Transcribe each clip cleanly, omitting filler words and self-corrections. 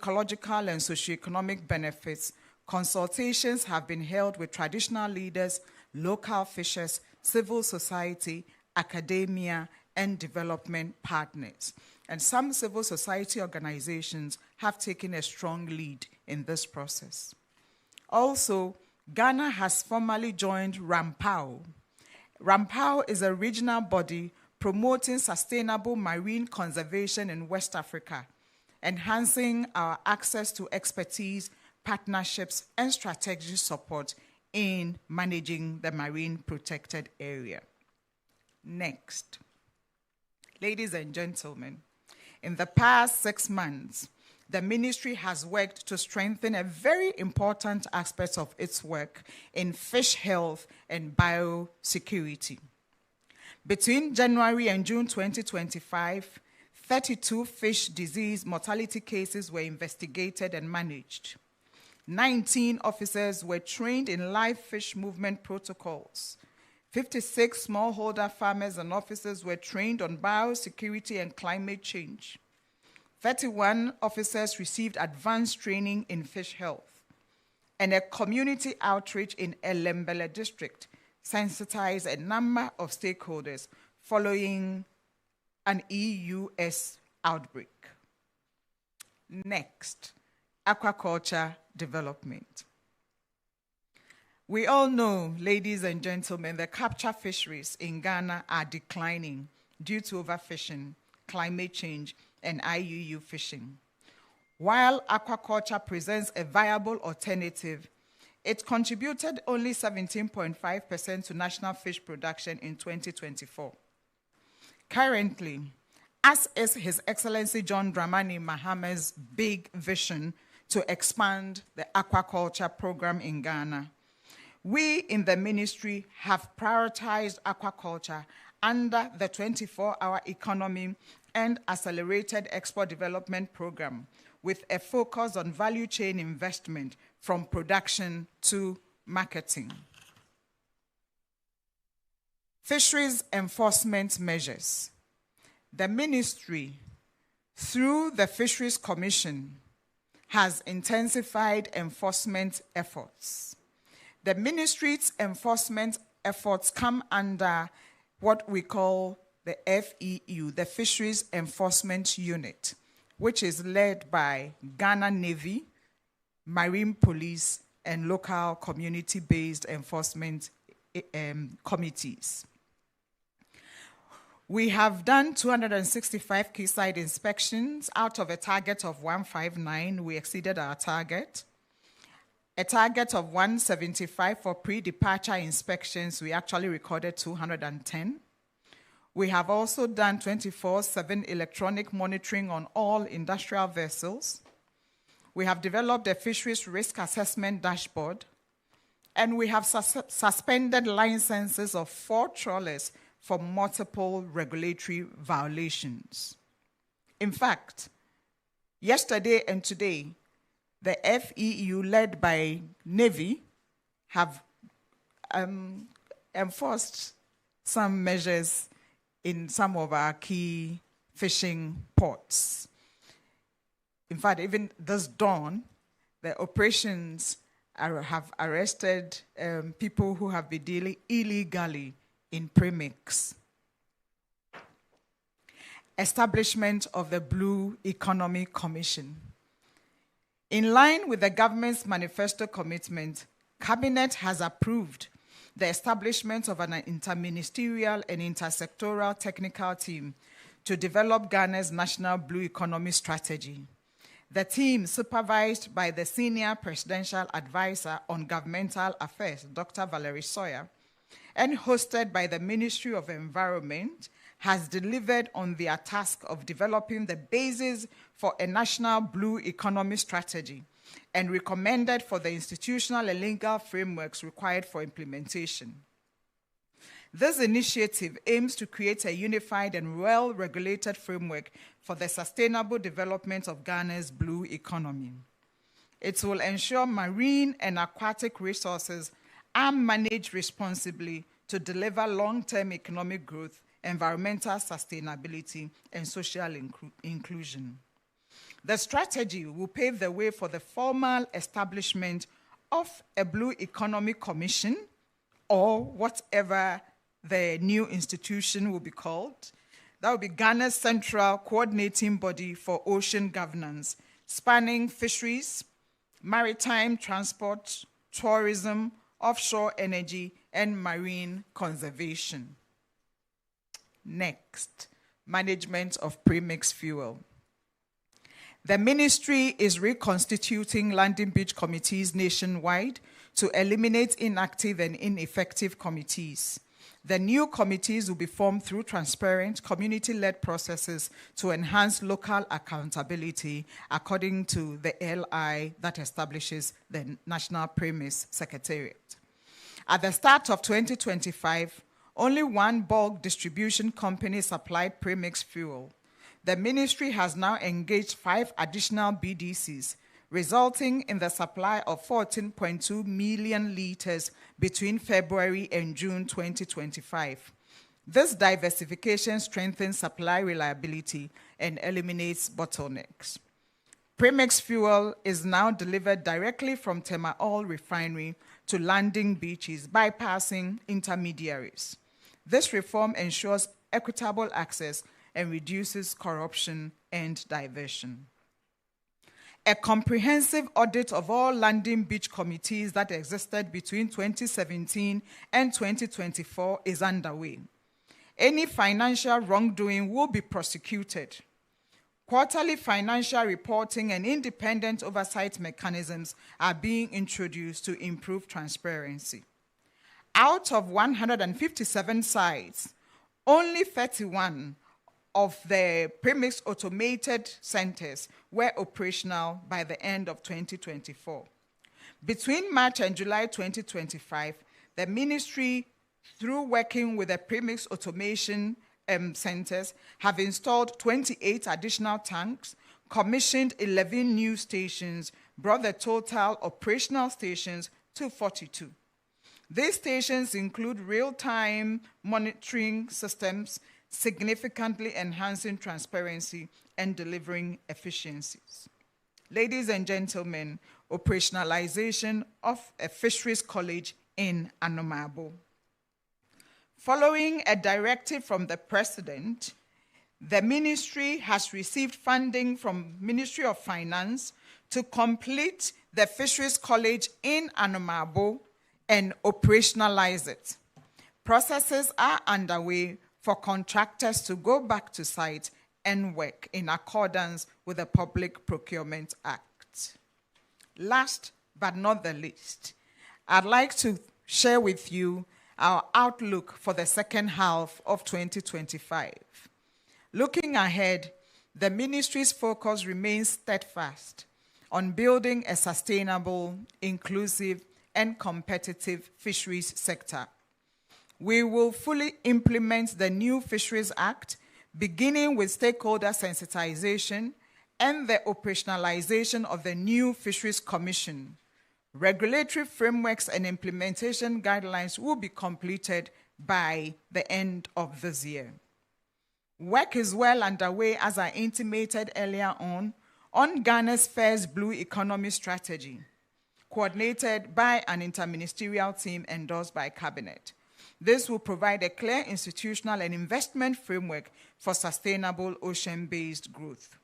ecological and socioeconomic benefits, consultations have been held with traditional leaders, local fishers, civil society, academia, and development partners. And some civil society organizations have taken a strong lead in this process. Also, Ghana has formally joined RAMPAO. RAMPAO is a regional body promoting sustainable marine conservation in West Africa, enhancing our access to expertise, partnerships, and strategic support in managing the marine protected area. Next. Ladies and gentlemen, in the past 6 months, the ministry has worked to strengthen a very important aspect of its work in fish health and biosecurity. Between January and June 2025, 32 fish disease mortality cases were investigated and managed. 19 officers were trained in live fish movement protocols. 56 smallholder farmers and officers were trained on biosecurity and climate change. 31 officers received advanced training in fish health. And a community outreach in Elembele district sensitized a number of stakeholders following an EUS outbreak. Next, aquaculture development. We all know, ladies and gentlemen, the capture fisheries in Ghana are declining due to overfishing, climate change, and IUU fishing. While aquaculture presents a viable alternative, it contributed only 17.5% to national fish production in 2024. Currently, as is His Excellency John Dramani Mahame's big vision to expand the aquaculture program in Ghana, we in the ministry have prioritized aquaculture under the 24-hour economy and accelerated export development program with a focus on value chain investment from production to marketing. Fisheries enforcement measures. The ministry, through the Fisheries Commission, has intensified enforcement efforts. The ministry's enforcement efforts come under what we call the FEU, the Fisheries Enforcement Unit, which is led by Ghana Navy, Marine Police, and local community-based enforcement committees. We have done 265 quayside inspections out of a target of 159. We exceeded our target. A target of 175 for pre-departure inspections, we actually recorded 210. We have also done 24/7 electronic monitoring on all industrial vessels. We have developed a fisheries risk assessment dashboard, and we have suspended licenses of 4 trawlers for multiple regulatory violations. In fact, yesterday and today, the FEU, led by Navy, have enforced some measures in some of our key fishing ports. In fact, even this dawn, the operations have arrested people who have been dealing illegally in Premix. Establishment of the Blue Economy Commission. In line with the government's manifesto commitment, Cabinet has approved the establishment of an interministerial and intersectoral technical team to develop Ghana's national blue economy strategy. The team, supervised by the Senior Presidential Advisor on Governmental Affairs, Dr. Valerie Sawyer, and hosted by the Ministry of Environment, has delivered on their task of developing the basis for a national blue economy strategy and recommended for the institutional and legal frameworks required for implementation. This initiative aims to create a unified and well-regulated framework for the sustainable development of Ghana's blue economy. It will ensure marine and aquatic resources are managed responsibly to deliver long-term economic growth, environmental sustainability, and social inclusion. The strategy will pave the way for the formal establishment of a Blue Economy Commission, or whatever the new institution will be called. That will be Ghana's central coordinating body for ocean governance, spanning fisheries, maritime transport, tourism, offshore energy, and marine conservation. Next, management of premix fuel. The ministry is reconstituting landing beach committees nationwide to eliminate inactive and ineffective committees. The new committees will be formed through transparent, community-led processes to enhance local accountability according to the LI that establishes the National Premix Secretariat. At the start of 2025, only one bulk distribution company supplied premix fuel. The ministry has now engaged 5 additional BDCs, resulting in the supply of 14.2 million liters between February and June 2025. This diversification strengthens supply reliability and eliminates bottlenecks. Premix fuel is now delivered directly from Tema Oil Refinery to landing beaches, bypassing intermediaries. This reform ensures equitable access and reduces corruption and diversion. A comprehensive audit of all landing beach committees that existed between 2017 and 2024 is underway. Any financial wrongdoing will be prosecuted. Quarterly financial reporting and independent oversight mechanisms are being introduced to improve transparency. Out of 157 sites, only 31 of the Premix automated centers were operational by the end of 2024. Between March and July 2025, the ministry, through working with the Premix automation centers, have installed 28 additional tanks, commissioned 11 new stations, brought the total operational stations to 42. These stations include real-time monitoring systems, significantly enhancing transparency and delivering efficiencies. Ladies and gentlemen, operationalization of a fisheries college in Anomabo. Following a directive from the President, the ministry has received funding from Ministry of Finance to complete the fisheries college in Anomabo and operationalize it. Processes are underway for contractors to go back to site and work in accordance with the Public Procurement Act. Last but not the least, I'd like to share with you our outlook for the second half of 2025. Looking ahead, the ministry's focus remains steadfast on building a sustainable, inclusive, and competitive fisheries sector. We will fully implement the new Fisheries Act, beginning with stakeholder sensitization and the operationalization of the new Fisheries Commission. Regulatory frameworks and implementation guidelines will be completed by the end of this year. Work is well underway, as I intimated earlier on Ghana's first Blue Economy Strategy, coordinated by an interministerial team endorsed by Cabinet. This will provide a clear institutional and investment framework for sustainable ocean-based growth.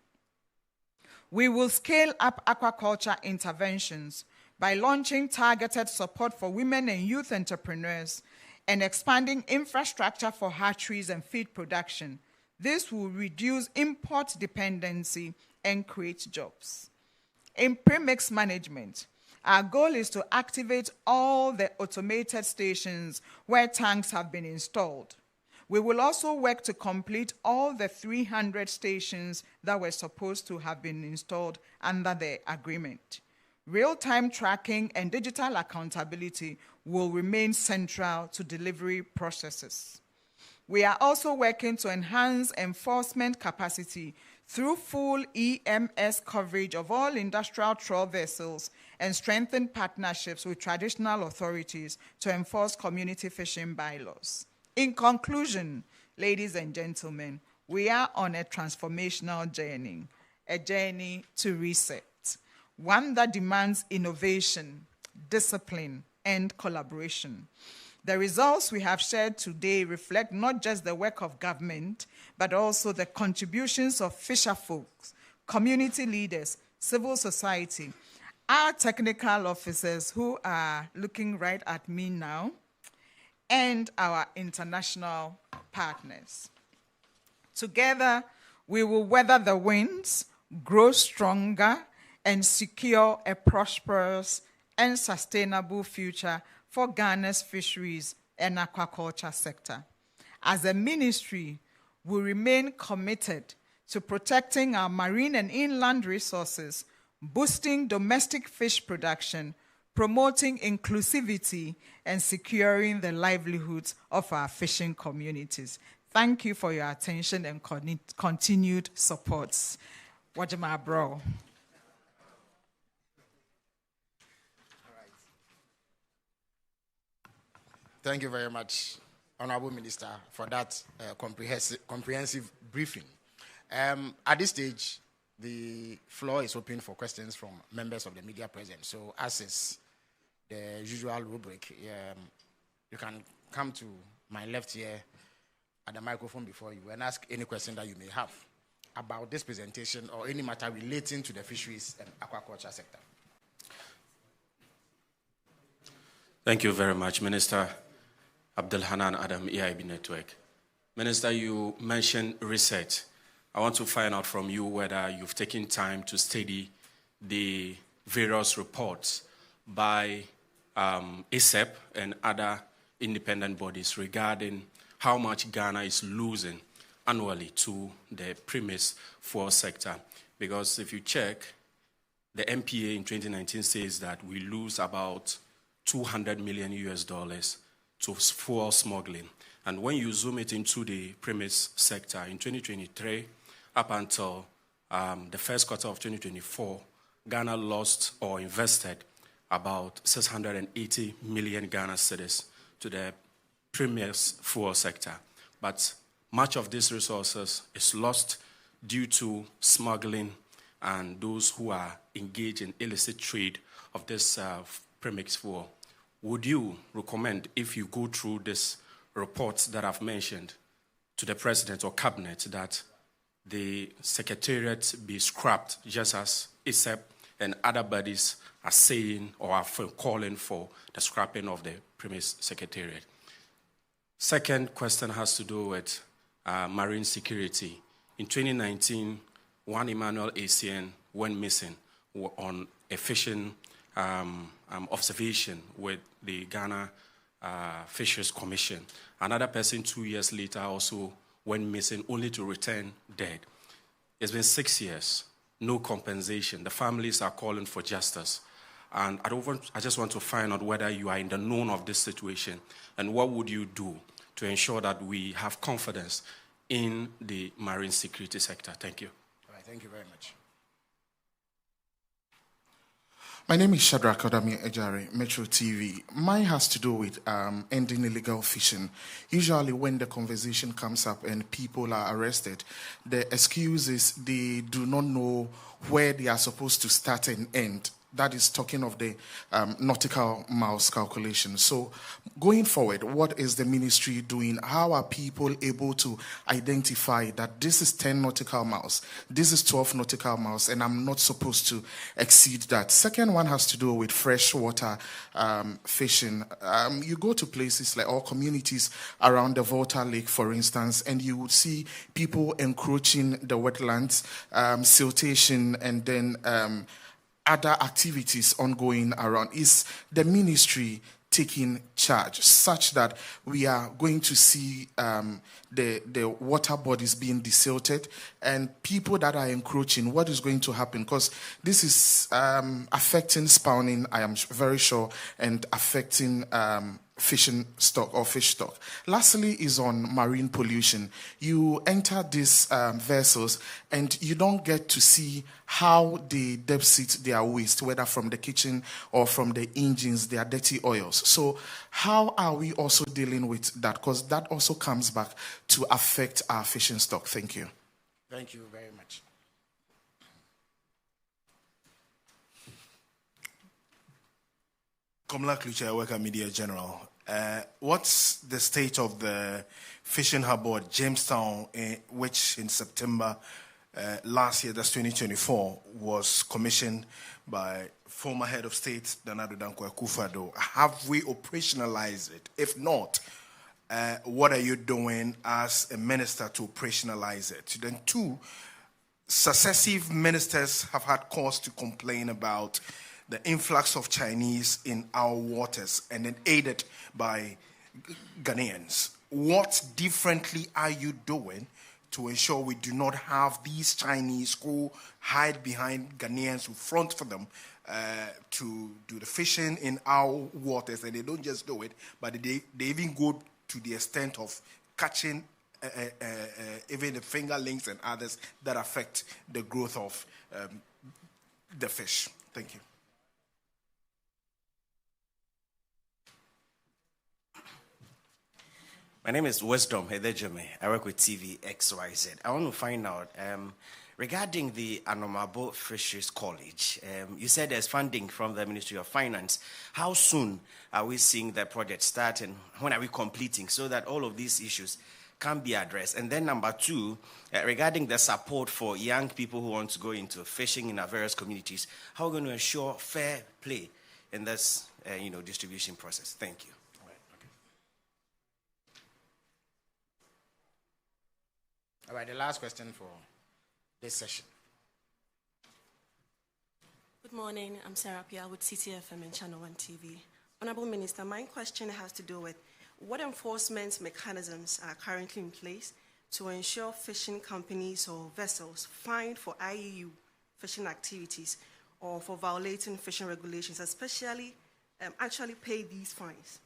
We will scale up aquaculture interventions by launching targeted support for women and youth entrepreneurs and expanding infrastructure for hatcheries and feed production. This will reduce import dependency and create jobs. In premix management, our goal is to activate all the automated stations where tanks have been installed. We will also work to complete all the 300 stations that were supposed to have been installed under the agreement. Real-time tracking and digital accountability will remain central to delivery processes. We are also working to enhance enforcement capacity through full EMS coverage of all industrial trawl vessels and strengthen partnerships with traditional authorities to enforce community fishing bylaws. In conclusion, ladies and gentlemen, we are on a transformational journey. a journey to reset, one that demands innovation, discipline, and collaboration. The results we have shared today reflect not just the work of government, but also the contributions of fisher folks, community leaders, civil society, our technical officers who are looking right at me now, and our international partners. Together, we will weather the winds, grow stronger, and secure a prosperous and sustainable future for Ghana's fisheries and aquaculture sector. As a ministry, we remain committed to protecting our marine and inland resources, boosting domestic fish production, promoting inclusivity, and securing the livelihoods of our fishing communities. Thank you for your attention and continued support. Wajima bro. Thank you very much, Honorable Minister, for that comprehensive briefing. At this stage, the floor is open for questions from members of the media present. So, as is the usual rubric, you can come to my left here at the microphone before you and ask any question that you may have about this presentation or any matter relating to the fisheries and aquaculture sector. Thank you very much, Minister Abdulhanan Adam, EIB Network. Minister, you mentioned research. I want to find out from you whether you've taken time to study the various reports by ASEP and other independent bodies regarding how much Ghana is losing annually to the Premix fuel sector. Because if you check, the MPA in 2019 says that we lose about $200 million to fuel smuggling. And when you zoom it into the Premix sector in 2023, up until the first quarter of 2024, Ghana lost or invested about 680 million Ghana cedis to the Premix fuel sector. But much of these resources is lost due to smuggling and those who are engaged in illicit trade of this Premix fuel. Would you recommend, if you go through these reports that I've mentioned, to the President or Cabinet that the Secretariat be scrapped, just as ASEP and other bodies are saying or are calling for the scrapping of the Premix Secretariat? Second question has to do with marine security. In 2019, one Emmanuel ACN went missing on a fishing observation with the Ghana Fisheries Commission. Another person 2 years later also went missing, only to return dead. It's been 6 years, no compensation. The families are calling for justice. And I just want to find out whether you are in the known of this situation and what would you do to ensure that we have confidence in the marine security sector. Thank you. All right, thank you very much. My name is Shadrach Odami Ejare, Metro TV. Mine has to do with ending illegal fishing. Usually when the conversation comes up and people are arrested, the excuse is they do not know where they are supposed to start and end. That is talking of the nautical miles calculation. So going forward, what is the ministry doing? How are people able to identify that this is 10 nautical miles, this is 12 nautical miles, and I'm not supposed to exceed that? Second one has to do with freshwater fishing. You go to places like all communities around the Volta Lake, for instance, and you would see people encroaching the wetlands, siltation, and then other activities ongoing around. Is the ministry taking charge such that we are going to see the water bodies being desilted and people that are encroaching? What is going to happen? Because this is affecting spawning, I am very sure, and affecting fishing stock or fish stock. Lastly is on marine pollution. You enter these vessels and you don't get to see how they deposit their waste, whether from the kitchen or from the engines, their dirty oils. So how are we also dealing with that? Because that also comes back to affect our fishing stock. Thank you. Thank you very much. Aquaculture, I work at Media General. What's the state of the fishing harbor at Jamestown, which in September last year, that's 2024, was commissioned by former head of state, Danado Danko Akufo-Addo? Have we operationalized it? If not, what are you doing as a minister to operationalize it? Then two, successive ministers have had cause to complain about the influx of Chinese in our waters and then aided by Ghanaians. What differently are you doing to ensure we do not have these Chinese who hide behind Ghanaians who front for them to do the fishing in our waters? And they don't just do it, but they even go to the extent of catching even the fingerlings and others that affect the growth of the fish. Thank you. My name is Wisdom Hedejeme. I work with TV XYZ. I want to find out regarding the Anomabo Fisheries College. You said there's funding from the Ministry of Finance. How soon are we seeing the project start, and when are we completing so that all of these issues can be addressed? And then number two, regarding the support for young people who want to go into fishing in our various communities, how are we going to ensure fair play in this distribution process? Thank you. All right, the last question for this session. Good morning. I'm Sarah Pia with CTFM and Channel 1 TV. Honorable Minister, my question has to do with what enforcement mechanisms are currently in place to ensure fishing companies or vessels fined for IEU fishing activities or for violating fishing regulations, especially actually pay these fines,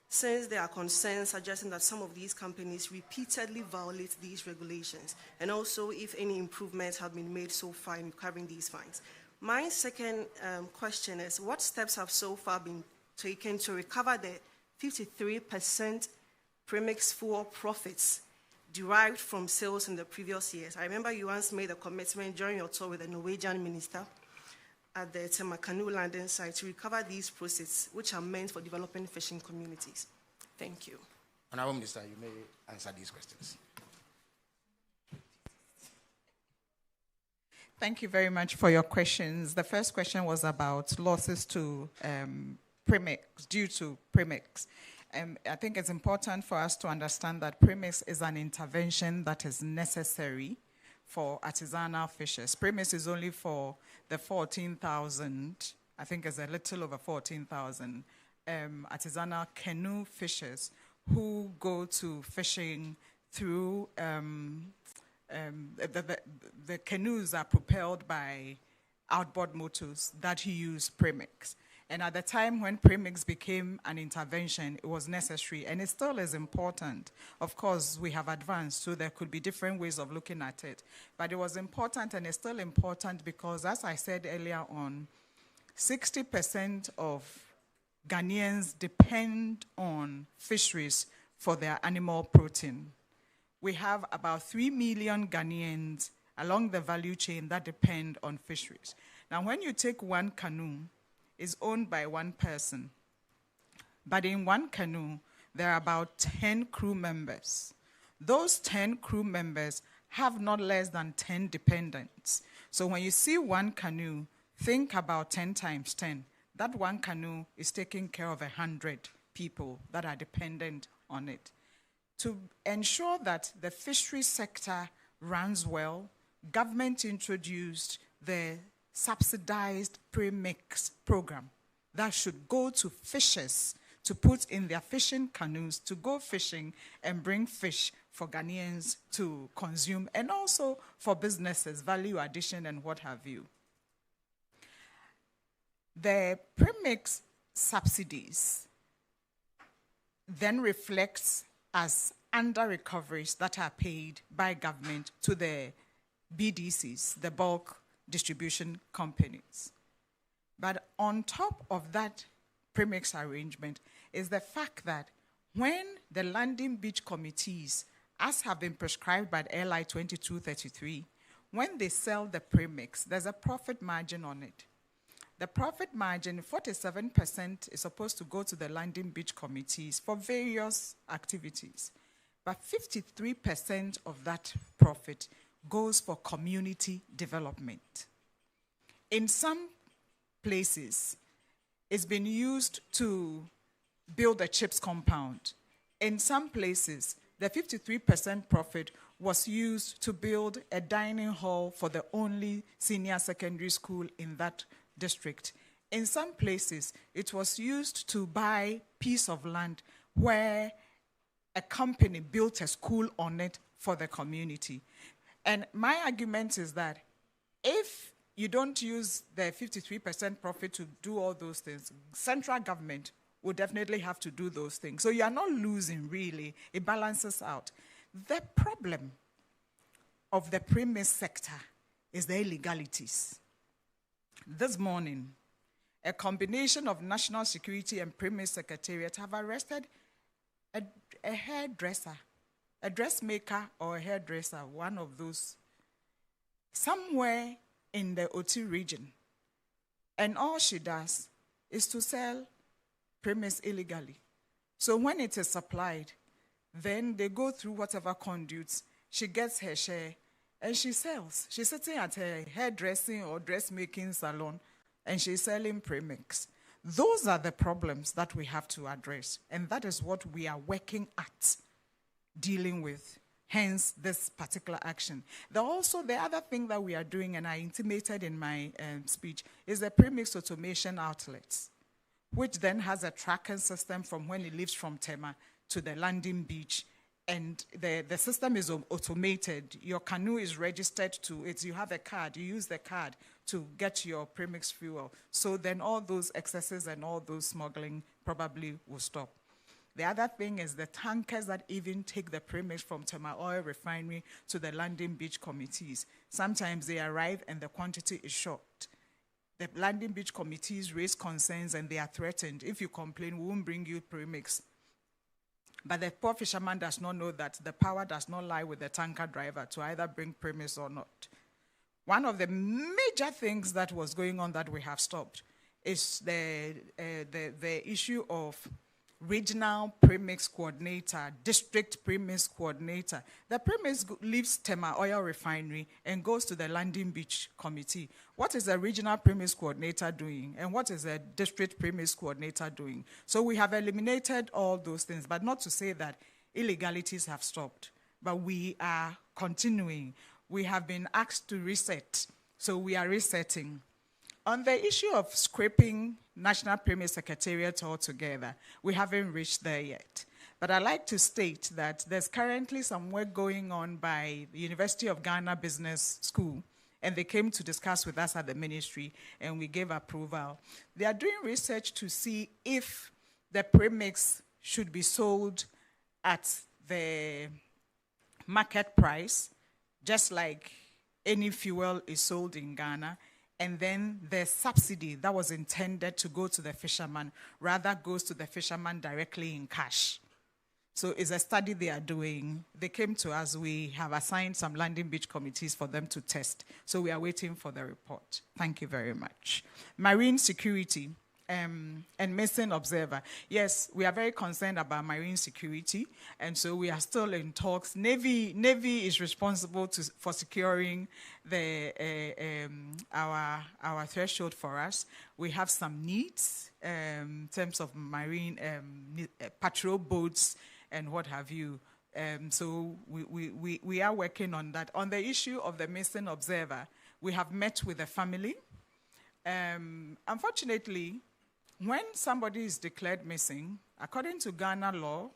since there are concerns suggesting that some of these companies repeatedly violate these regulations, and also if any improvements have been made so far in recovering these fines. My second question is, what steps have so far been taken to recover the 53% Premix fuel profits derived from sales in the previous years? I remember you once made a commitment during your tour with the Norwegian minister at the Temakanu landing site to recover these proceeds, which are meant for developing fishing communities. Thank you. Honorable Minister, you may answer these questions. Thank you very much for your questions. The first question was about losses to Premix, due to Premix. I think it's important for us to understand that Premix is an intervention that is necessary for artisanal fishers. Premix is only for the 14,000, I think it's a little over 14,000 artisanal canoe fishers who go to fishing through, the canoes are propelled by outboard motors that use Premix. And at the time when Premix became an intervention, it was necessary, and it still is important. Of course, we have advanced, so there could be different ways of looking at it. But it was important, and it's still important because, as I said earlier on, 60% of Ghanaians depend on fisheries for their animal protein. We have about 3 million Ghanaians along the value chain that depend on fisheries. Now, when you take one canoe, it's owned by one person. But in one canoe, there are about 10 crew members. Those 10 crew members have not less than 10 dependents. So when you see one canoe, think about 10 times 10. That one canoe is taking care of 100 people that are dependent on it. To ensure that the fishery sector runs well, government introduced the subsidized Premix program that should go to fishers to put in their fishing canoes to go fishing and bring fish for Ghanaians to consume, and also for businesses, value addition and what have you. The Premix subsidies then reflects as under recoveries that are paid by government to the BDCs, the bulk distribution companies. But on top of that Premix arrangement is the fact that when the landing beach committees, as have been prescribed by the LI 2233, when they sell the Premix, there's a profit margin on it. The profit margin, 47% is supposed to go to the landing beach committees for various activities. But 53% of that profit goes for community development. In some places, it's been used to build a CHIPS compound. In some places, the 53% profit was used to build a dining hall for the only senior secondary school in that district. In some places, it was used to buy a piece of land where a company built a school on it for the community. And my argument is that if you don't use the 53% profit to do all those things, central government will definitely have to do those things. So you are not losing, really. It balances out. The problem of the Premix sector is the illegalities. This morning, a combination of National Security and Premix Secretariat have arrested a hairdresser, a dressmaker or a hairdresser, one of those, somewhere in the Oti region. And all she does is to sell Premix illegally. So when it is supplied, then they go through whatever conduits. She gets her share and she sells. She's sitting at her hairdressing or dressmaking salon and she's selling Premix. Those are the problems that we have to address, and that is what we are working at dealing with, hence this particular action. The other thing that we are doing, and I intimated in my speech, is the Premix automation outlets, which then has a tracking system from when it leaves from Tema to the landing beach. And the system is automated. Your canoe is registered to it. You have a card. You use the card to get your Premix fuel. So then all those excesses and all those smuggling probably will stop. The other thing is the tankers that even take the Premix from Tema Oil Refinery to the landing beach committees. Sometimes they arrive and the quantity is short. The landing beach committees raise concerns and they are threatened. If you complain, we won't bring you Premix. But the poor fisherman does not know that the power does not lie with the tanker driver to either bring Premix or not. One of the major things that was going on that we have stopped is the issue of regional Premix coordinator, district Premix coordinator. The Premix leaves Tema Oil Refinery and goes to the landing beach committee. What is the regional Premix coordinator doing? And what is the district Premix coordinator doing? So we have eliminated all those things, but not to say that illegalities have stopped. But we are continuing. We have been asked to reset, so we are resetting. On the issue of scraping National Premix Secretariat altogether, we haven't reached there yet. But I'd like to state that there's currently some work going on by the University of Ghana Business School, and they came to discuss with us at the ministry, and we gave approval. They are doing research to see if the Premix should be sold at the market price, just like any fuel is sold in Ghana, and then the subsidy that was intended to go to the fisherman rather goes to the fisherman directly in cash. So it's a study they are doing. They came to us. We have assigned some landing beach committees for them to test. So we are waiting for the report. Thank you very much. Marine security and missing observer. Yes, we are very concerned about marine security, and so we are still in talks. Navy is responsible for securing our threshold for us. We have some needs in terms of marine patrol boats and what have you. So we are working on that. On the issue of the missing observer, we have met with the family. Unfortunately, when somebody is declared missing, according to Ghana law,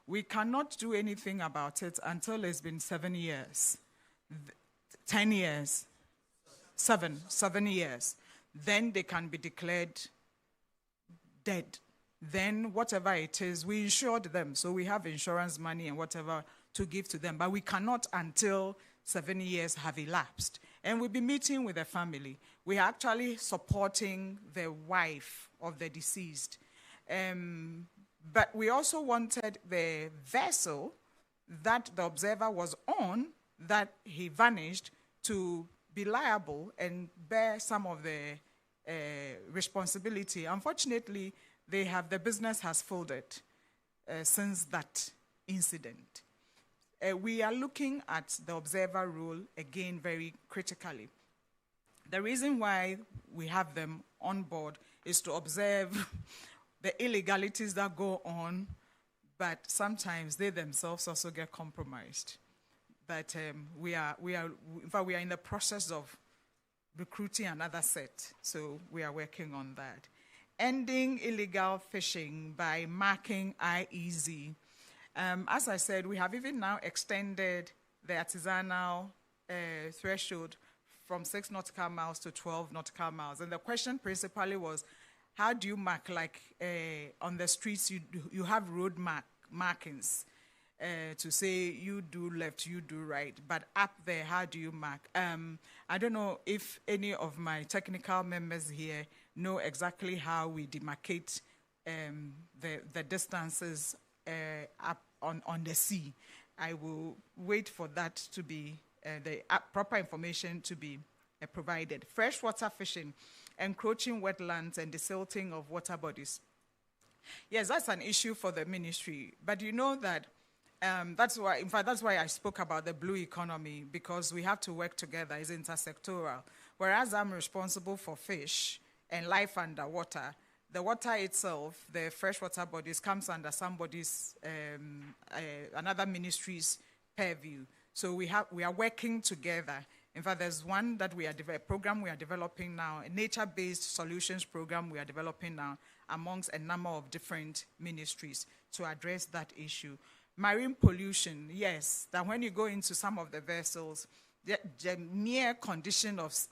we cannot do anything about it until it's been 7 years, 10 years, 7 years. Then they can be declared dead. Then whatever it is, we insured them. So we have insurance money and whatever to give to them. But we cannot until 7 years have elapsed. And we'll be meeting with the family. We are actually supporting the wife of the deceased. But we also wanted the vessel that the observer was on, that he vanished, to be liable and bear some of the responsibility. Unfortunately, the business has folded since that incident. We are looking at the observer role again very critically. The reason why we have them on board is to observe the illegalities that go on, but sometimes they themselves also get compromised. But we are in the process of recruiting another set, so we are working on that. Ending illegal fishing by marking IEZ. As I said, we have even now extended the artisanal threshold from 6 nautical miles to 12 nautical miles. And the question principally was, how do you mark, like on the streets, you have road markings to say you do left, you do right. But up there, how do you mark? I don't know if any of my technical members here know exactly how we demarcate the distances up on the sea. I will wait for that to be the proper information to be provided. Freshwater fishing, encroaching wetlands and desilting of water bodies. Yes, that's an issue for the ministry, but you know that that's why I spoke about the blue economy, because we have to work together. It's intersectoral. Whereas I'm responsible for fish and life underwater, the water itself, the freshwater bodies, comes under somebody's, another ministry's purview. So we are working together. In fact, there's one that program we are developing now, a nature-based solutions program we are developing now amongst a number of different ministries to address that issue. Marine pollution, yes, that when you go into some of the vessels, the mere conditions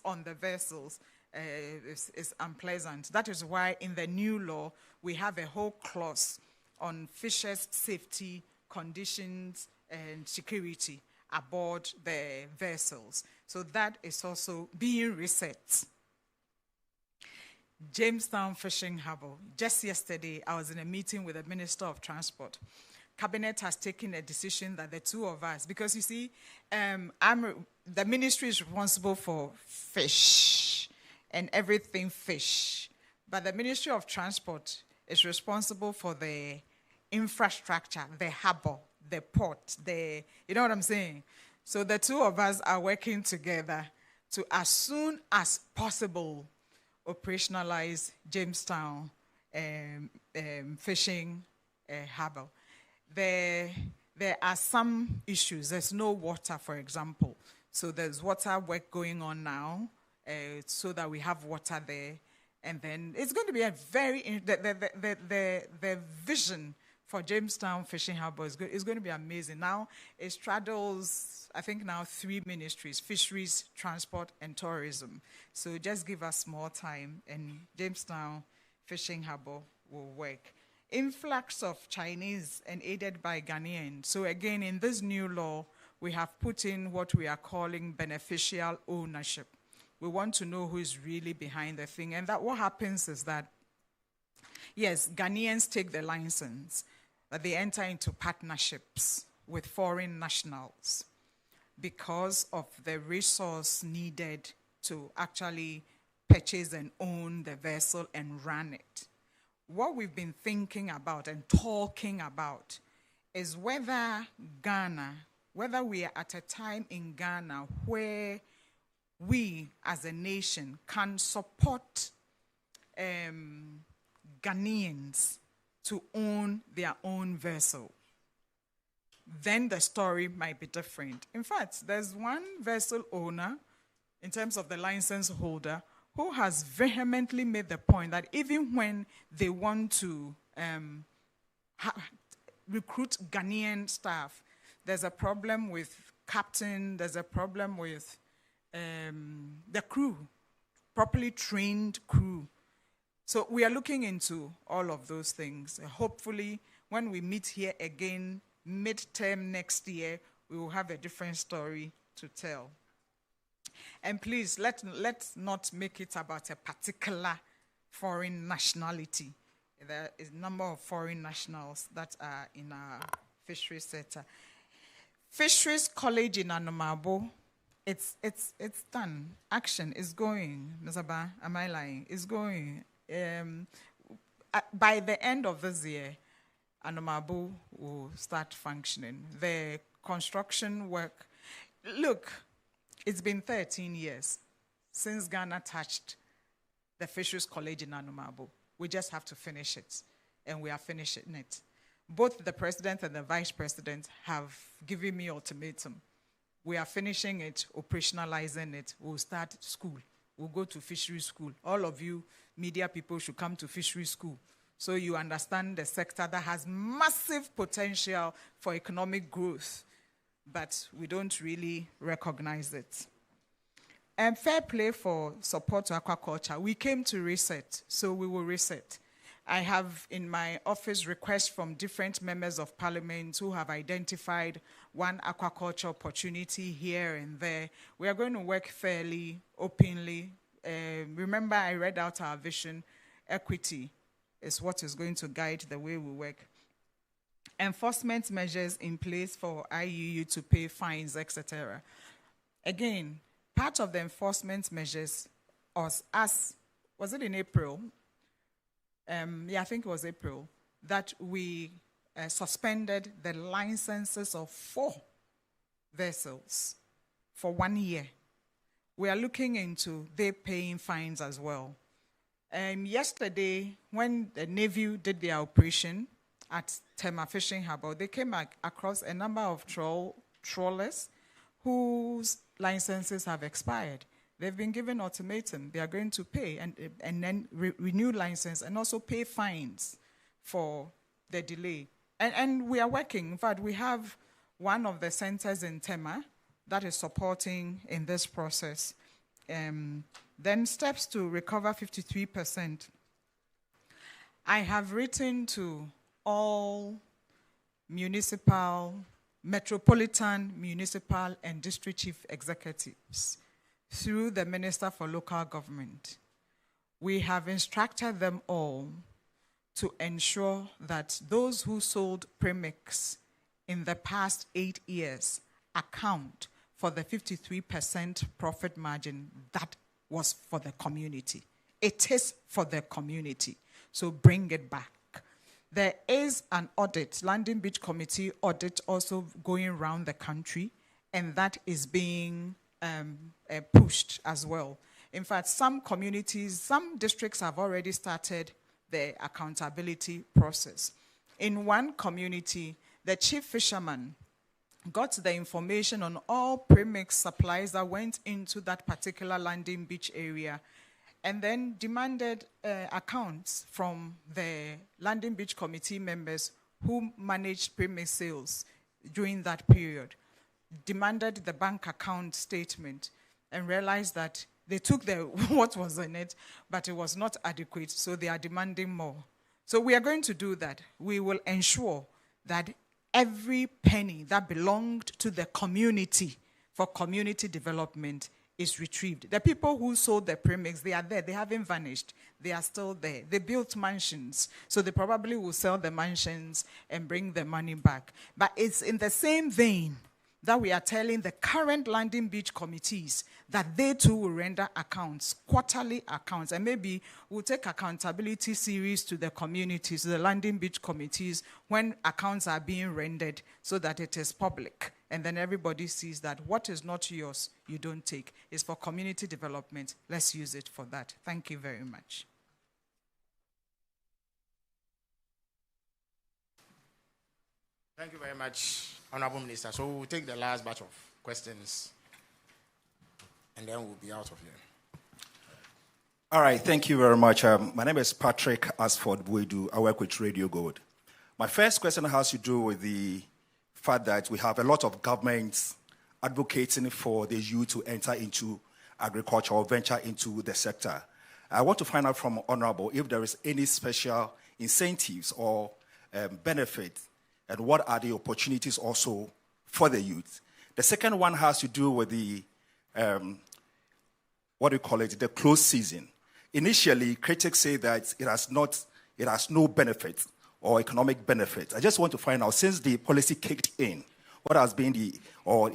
on the vessels is unpleasant. That is why in the new law, we have a whole clause on fishers' safety, conditions, and security aboard the vessels. So that is also being reset. Jamestown Fishing Harbour. Just yesterday, I was in a meeting with the Minister of Transport. Cabinet has taken a decision that the two of us, because you see, the ministry is responsible for fish and everything fish, but the Ministry of Transport is responsible for the infrastructure, the harbour, the port, you know what I'm saying? So the two of us are working together to, as soon as possible, operationalize Jamestown Fishing Harbour. There are some issues. There's no water, for example. So there's water work going on now, so that we have water there. And then it's going to be a very, the vision for Jamestown Fishing Harbour is going to be amazing. Now it straddles, I think now 3 ministries: Fisheries, Transport, and Tourism. So just give us more time and Jamestown Fishing Harbour will work. Influx of Chinese and aided by Ghanaians. So again, in this new law, we have put in what we are calling beneficial ownership. We want to know who is really behind the thing. And that what happens is that, yes, Ghanaians take the license, but they enter into partnerships with foreign nationals because of the resource needed to actually purchase and own the vessel and run it. What we've been thinking about and talking about is whether we are at a time in Ghana where we as a nation can support Ghanaians to own their own vessel. Then the story might be different. In fact, there's one vessel owner, in terms of the license holder, who has vehemently made the point that even when they want to recruit Ghanaian staff, there's a problem with captain, there's a problem with the crew, properly trained crew. So we are looking into all of those things. Hopefully, when we meet here again, midterm next year, we will have a different story to tell. And please, let's not make it about a particular foreign nationality. There is a number of foreign nationals that are in our fisheries sector. Fisheries College in Anomabo It's done. Action is going. Nazaba, am I lying? It's going. By the end of this year, Anomabu will start functioning. The construction work. Look, it's been 13 years since Ghana touched the Fisheries College in Anomabu. We just have to finish it, and we are finishing it. Both the president and the vice president have given me ultimatum. We are finishing it, operationalizing it. We'll start school. We'll go to fishery school. All of you media people should come to fishery school so you understand the sector that has massive potential for economic growth, but we don't really recognize it. And fair play for support to aquaculture. We came to reset, so we will reset. I have in my office requests from different members of parliament who have identified one aquaculture opportunity here and there. We are going to work fairly, openly. Remember, I read out our vision. Equity is what is going to guide the way we work. Enforcement measures in place for IUU to pay fines, etc. Again, part of the enforcement measures was it in April? I think it was April, that we suspended the licenses of 4 vessels for 1 year. We are looking into they paying fines as well. Yesterday, when the Navy did their operation at Tema Fishing Harbour, they came across a number of trawlers whose licenses have expired. They've been given ultimatum. They are going to pay and then renew license and also pay fines for the delay. And we are working. In fact, we have one of the centers in Tema that is supporting in this process. Then steps to recover 53%. I have written to all municipal, metropolitan, municipal, and district chief executives through the Minister for Local Government. We have instructed them all to ensure that those who sold Premix in the past 8 years account for the 53% profit margin that was for the community. It is for the community, so bring it back. There is an audit, Landing Beach Committee audit also going around the country, and that is being pushed as well. In fact, some communities, some districts have already started the accountability process. In one community, the chief fisherman got the information on all premix supplies that went into that particular landing beach area and then demanded accounts from the landing beach committee members who managed premix sales during that period. Demanded the bank account statement and realized that they took what was in it, but it was not adequate, so they are demanding more. So we are going to do that. We will ensure that every penny that belonged to the community for community development is retrieved. The people who sold the premix, they are there. They haven't vanished. They are still there. They built mansions, so they probably will sell the mansions and bring the money back. But it's in the same vein that we are telling the current landing beach committees that they too will render accounts, quarterly accounts, and maybe we'll take accountability series to the communities, the landing beach committees, when accounts are being rendered so that it is public. And then everybody sees that what is not yours, you don't take. It's for community development. Let's use it for that. Thank you very much. Thank you very much, Honorable Minister. So we'll take the last batch of questions, and then we'll be out of here. All right, thank you very much. My name is Patrick Asford Buedu. I work with Radio Gold. My first question has to do with the fact that we have a lot of governments advocating for the youth to enter into agriculture or venture into the sector. I want to find out from Honorable if there is any special incentives or benefits, and what are the opportunities also for the youth. The second one has to do with the, the closed season. Initially, critics say that it has no benefit or economic benefit. I just want to find out, since the policy kicked in, what has been the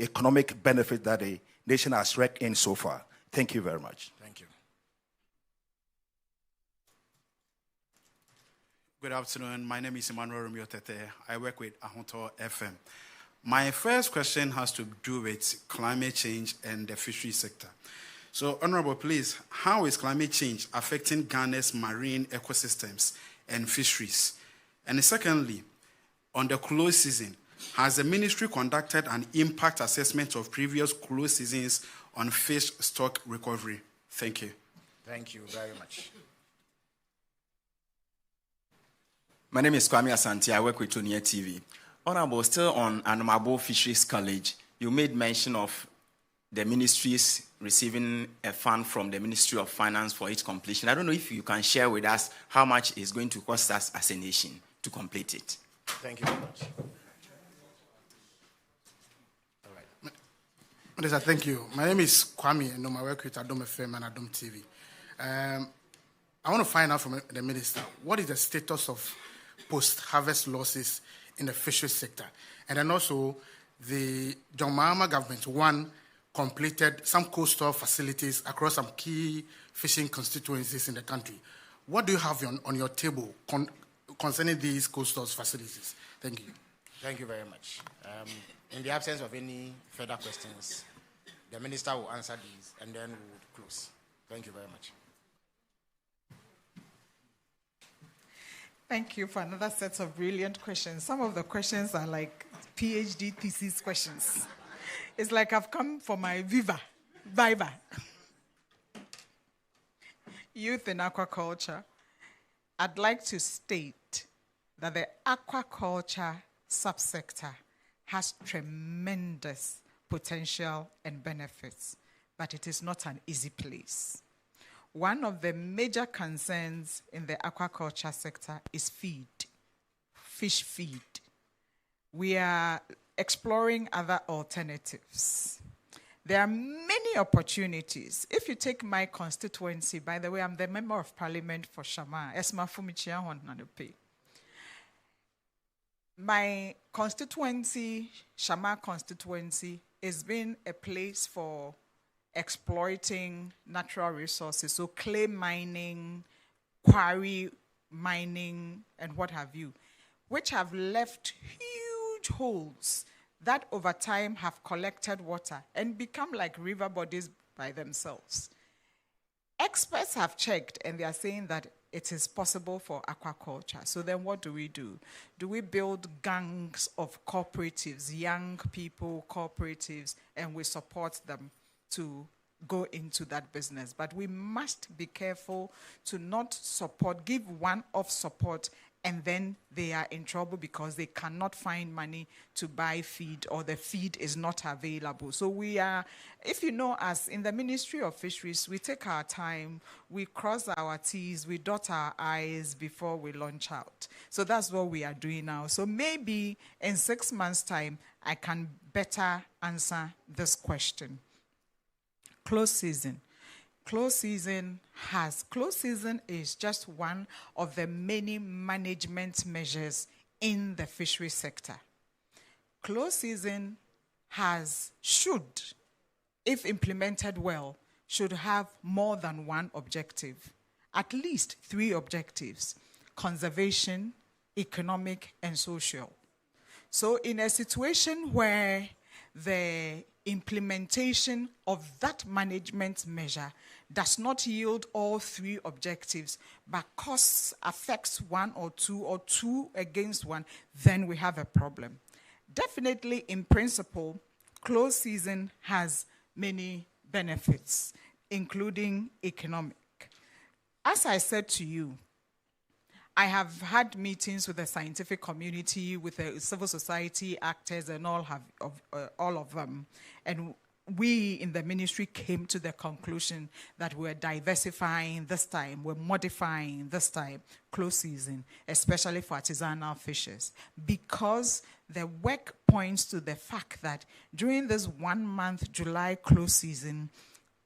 economic benefit that the nation has raked in so far. Thank you very much. Thank you. Good afternoon. My name is Emmanuel Romeo Tete. I work with Ahonto FM. My first question has to do with climate change and the fishery sector. So, Honorable, please, how is climate change affecting Ghana's marine ecosystems and fisheries? And secondly, on the close season, has the ministry conducted an impact assessment of previous close seasons on fish stock recovery? Thank you. Thank you very much. My name is Kwame Asante. I work with Tonia TV. Honorable, still on Anomabo Fisheries College, you made mention of the ministries receiving a fund from the Ministry of Finance for its completion. I don't know if you can share with us how much it's going to cost us as a nation to complete it. Thank you very much. All right. Minister, thank you. My name is Kwame, and I work with Adom FM and Adom TV. I want to find out from the minister, what is the status of post-harvest losses in the fisheries sector? And then also, the John Mahama government, completed some coastal facilities across some key fishing constituencies in the country. What do you have on your table concerning these coastal facilities? Thank you. Thank you very much. In the absence of any further questions, the minister will answer these and then we will close. Thank you very much. Thank you for another set of brilliant questions. Some of the questions are like PhD thesis questions. It's like I've come for my Viva. Youth in aquaculture. I'd like to state that the aquaculture subsector has tremendous potential and benefits, but it is not an easy place. One of the major concerns in the aquaculture sector is feed, fish feed. We are exploring other alternatives. There are many opportunities. If you take my constituency, by the way, I'm the member of parliament for Shama, Esma Fumichia Honnanupe. My constituency, Shama constituency, has been a place for exploiting natural resources, so clay mining, quarry mining, and what have you, which have left huge holes that over time have collected water and become like river bodies by themselves. Experts have checked and they are saying that it is possible for aquaculture. So then what do? Do we build gangs of cooperatives, young people, cooperatives, and we support them to go into that business? But we must be careful to not give one-off support and then they are in trouble because they cannot find money to buy feed or the feed is not available. So we are, if you know us, in the Ministry of Fisheries, we take our time, we cross our T's, we dot our I's before we launch out. So that's what we are doing now. So maybe in 6 months' time, I can better answer this question. Close season. Close season is just one of the many management measures in the fishery sector. Close season should, if implemented well, should have more than one objective, at least 3 objectives: conservation, economic, and social. So in a situation where the implementation of that management measure does not yield all 3 objectives, but affects 1 or 2 or 2 against 1, then we have a problem. Definitely, in principle, closed season has many benefits, including economic. As I said to you, I have had meetings with the scientific community, with the civil society actors, and all of them. And we in the ministry came to the conclusion that we're diversifying this time, we're modifying this time, close season, especially for artisanal fishers, because the work points to the fact that during this 1 month, July close season,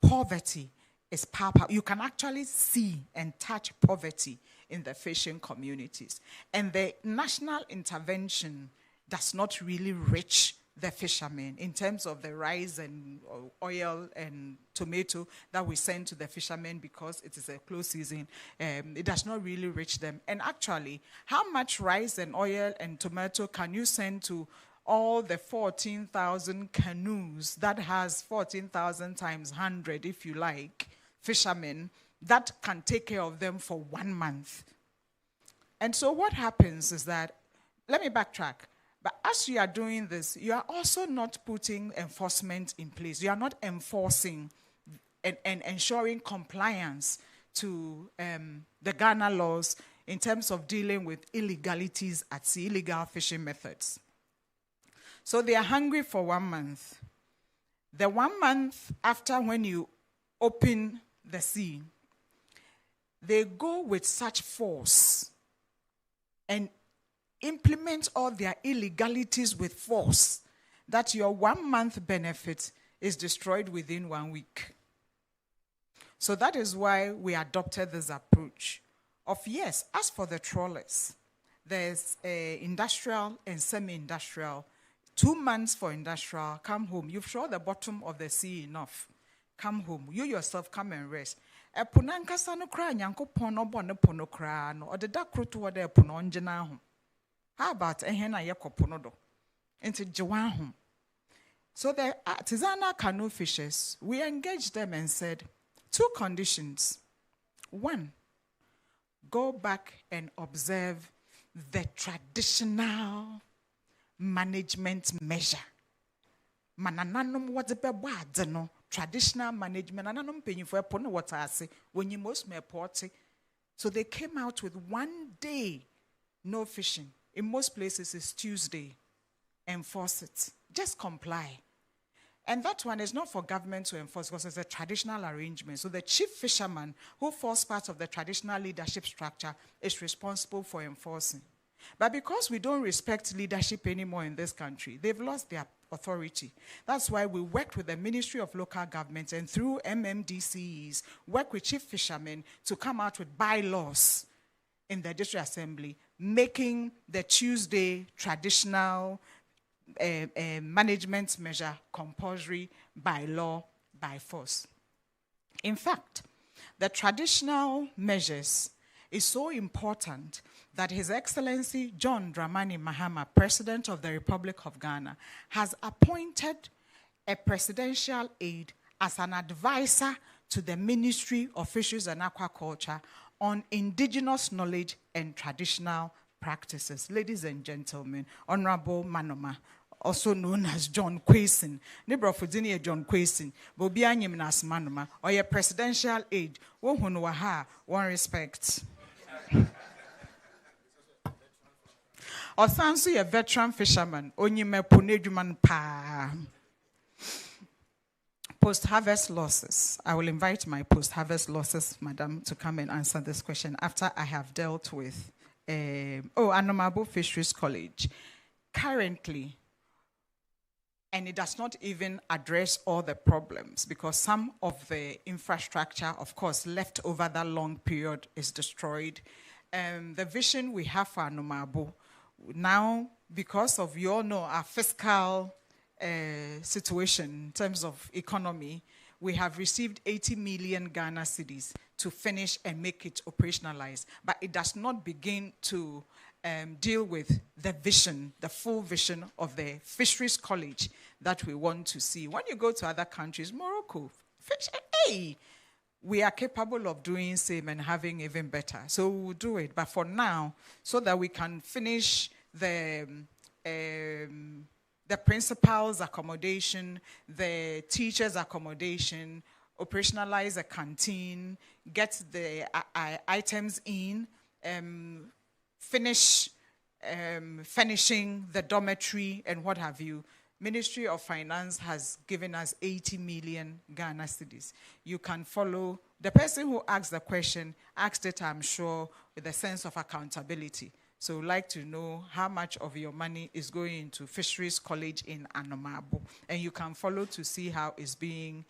poverty is palpable. You can actually see and touch poverty in the fishing communities. And the national intervention does not really reach the fishermen in terms of the rice and oil and tomato that we send to the fishermen because it is a close season. It does not really reach them. And actually, how much rice and oil and tomato can you send to all the 14,000 canoes that has 14,000 times 100, if you like, fishermen that can take care of them for 1 month? And so what happens is that, let me backtrack. But as you are doing this, you are also not putting enforcement in place. You are not enforcing and ensuring compliance to the Ghana laws in terms of dealing with illegalities at sea, illegal fishing methods. So they are hungry for 1 month. The 1 month after when you open the sea, they go with such force and implement all their illegalities with force that your 1 month benefit is destroyed within 1 week. So that is why we adopted this approach of, yes, as for the trawlers, there's industrial and semi-industrial. 2 months for industrial, come home. You've shown the bottom of the sea enough. Come home. You yourself come and rest. Epunankasa no kra nyankopon no bone pono kra no odeda kroto wode epuno ngena ho. How about ehena yekopono do? Into jewan home. So the artisanal canoe fishers, we engaged them and said, 2 conditions. 1, go back and observe the traditional management measure. Manananum what's be no traditional management. Ananum paying for a water ase when you most me porty. So they came out with 1 day no fishing. In most places it's Tuesday. Enforce it. Just comply. And that one is not for government to enforce because it's a traditional arrangement. So the chief fisherman who forms part of the traditional leadership structure is responsible for enforcing. But because we don't respect leadership anymore in this country, they've lost their authority. That's why we worked with the Ministry of Local Government and through MMDCs, work with chief fishermen to come out with bylaws in the district assembly, making the Tuesday traditional management measure compulsory by law, by force. In fact, the traditional measures is so important that His Excellency John Dramani Mahama, President of the Republic of Ghana, has appointed a presidential aide as an advisor to the Ministry of Fisheries and Aquaculture on indigenous knowledge and traditional practices. Ladies and gentlemen, Honorable Manoma, also known as John Quayson, Nibrofudini John Quayson, Bobianyim Nas Manoma, or your presidential aide, one respect. Osanso a veteran fisherman, onyime puneduman pa. Post-harvest losses. I will invite my post-harvest losses, madam, to come and answer this question after I have dealt with Anomabo Fisheries College. Currently, and it does not even address all the problems because some of the infrastructure, of course, left over that long period is destroyed. The vision we have for Anomabo now, because of our fiscal situation in terms of economy, we have received 80 million Ghana cedis to finish and make it operationalized. But it does not begin to deal with the vision, the full vision of the Fisheries College that we want to see. When you go to other countries, Morocco, we are capable of doing same and having even better. So we will do it. But for now, so that we can finish the principal's accommodation, the teacher's accommodation, operationalize a canteen, get the items in, finish finishing the dormitory and what have you. Ministry of Finance has given us 80 million Ghana cedis. You can follow. The person who asked the question asked it, I'm sure, with a sense of accountability. So we'd like to know how much of your money is going into Fisheries College in Anomabo. And you can follow to see how it's being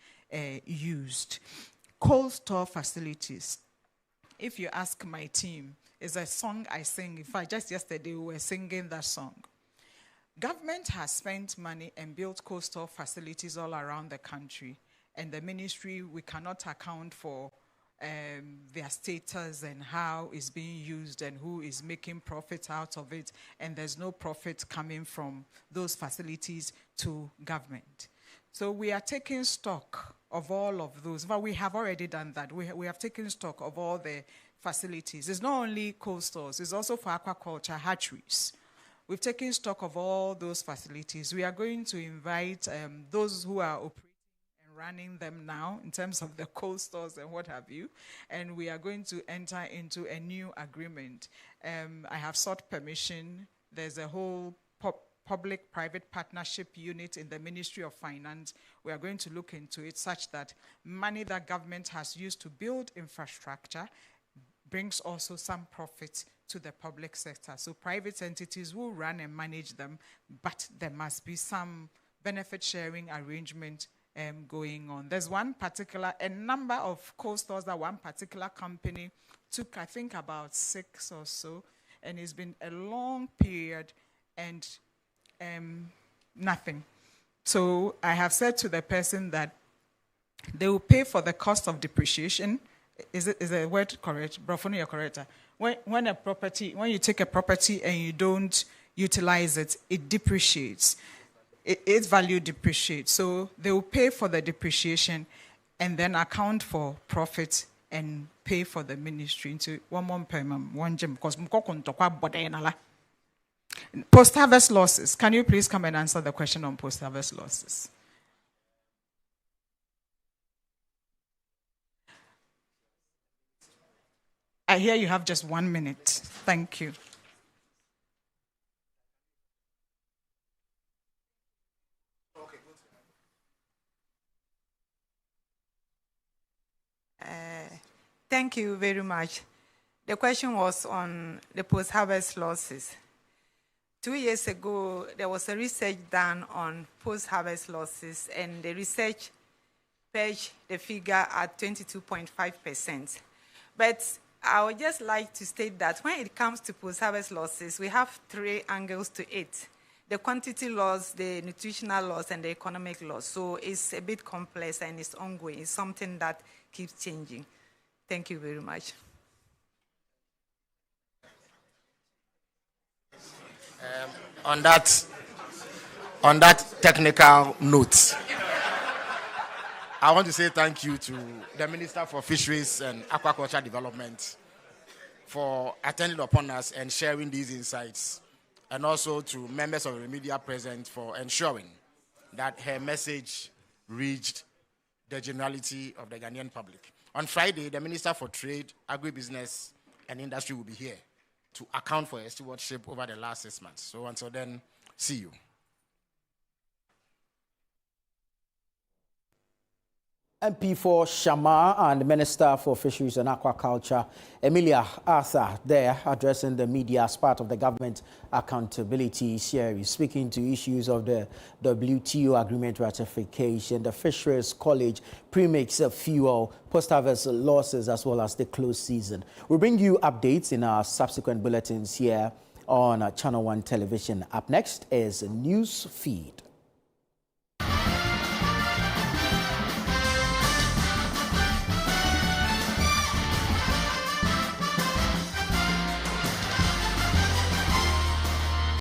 used. Cold store facilities. If you ask my team, it's a song I sing. In fact, just yesterday we were singing that song. Government has spent money and built coastal facilities all around the country, and the ministry, we cannot account for their status and how it's being used and who is making profit out of it, and there's no profit coming from those facilities to government. So we are taking stock of all of those. But we have already done that. We have taken stock of all the facilities. It's not only coastals, it's also for aquaculture, hatcheries. We've taken stock of all those facilities. We are going to invite those who are operating and running them now in terms of the coastals and what have you, and we are going to enter into a new agreement. I have sought permission. There's a whole public-private partnership unit in the Ministry of Finance. We are going to look into it such that money that government has used to build infrastructure brings also some profit to the public sector. So private entities will run and manage them, but there must be some benefit sharing arrangement going on. There's a number of coastals that one particular company took, I think about 6 or so, and it's been a long period and nothing. So I have said to the person that they will pay for the cost of depreciation. Is the word correct? Brofoni, you're correct. When you take a property and you don't utilize it, it depreciates. Its value depreciates. So they will pay for the depreciation and then account for profit and pay for the ministry into one gem because post-harvest losses. Can you please come and answer the question on post-harvest losses? I hear you have just 1 minute. Thank you. Thank you very much. The question was on the post-harvest losses. 2 years ago, there was a research done on post-harvest losses, and the research paged the figure at 22.5%. But I would just like to state that when it comes to post-harvest losses, we have 3 angles to it: the quantity loss, the nutritional loss, and the economic loss. So it's a bit complex and it's ongoing. It's something that keeps changing. Thank you very much. On that technical note, I want to say thank you to the Minister for Fisheries and Aquaculture Development for attending upon us and sharing these insights, and also to members of the media present for ensuring that her message reached the generality of the Ghanaian public. On Friday, the Minister for Trade, Agribusiness and Industry will be here to account for her stewardship over the last 6 months. So until then, see you. MP for Shamar and Minister for Fisheries and Aquaculture, Emilia Arthur, there addressing the media as part of the Gov't Accountability Series, speaking to issues of the WTO agreement ratification, the Fisheries College, Premix fuel, post-harvest losses, as well as the close season. We'll bring you updates in our subsequent bulletins here on Channel 1 Television. Up next is a news feed.